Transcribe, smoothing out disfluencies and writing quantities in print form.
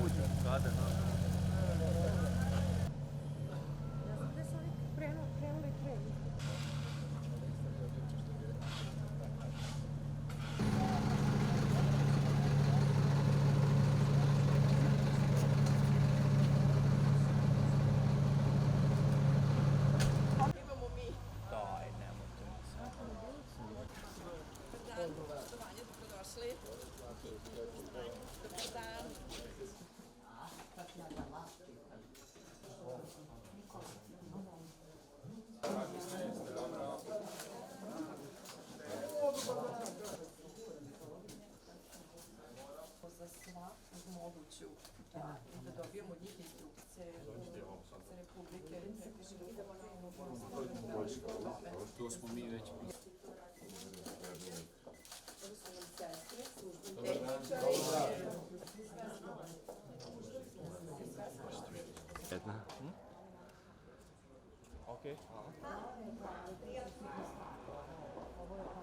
Kada, no? Ja znam gde su oni krenuli pre. Imamo mi. Daj, nemojte mi se. Dobar dan, poštovanje, dobrodošli. Dobar dan. Za svaku moguću da dobijemo od njih instrukcije za Republike. To smo mi već Ovo su nam sestre, službeni tehničari. jedna. Ok. Ovo je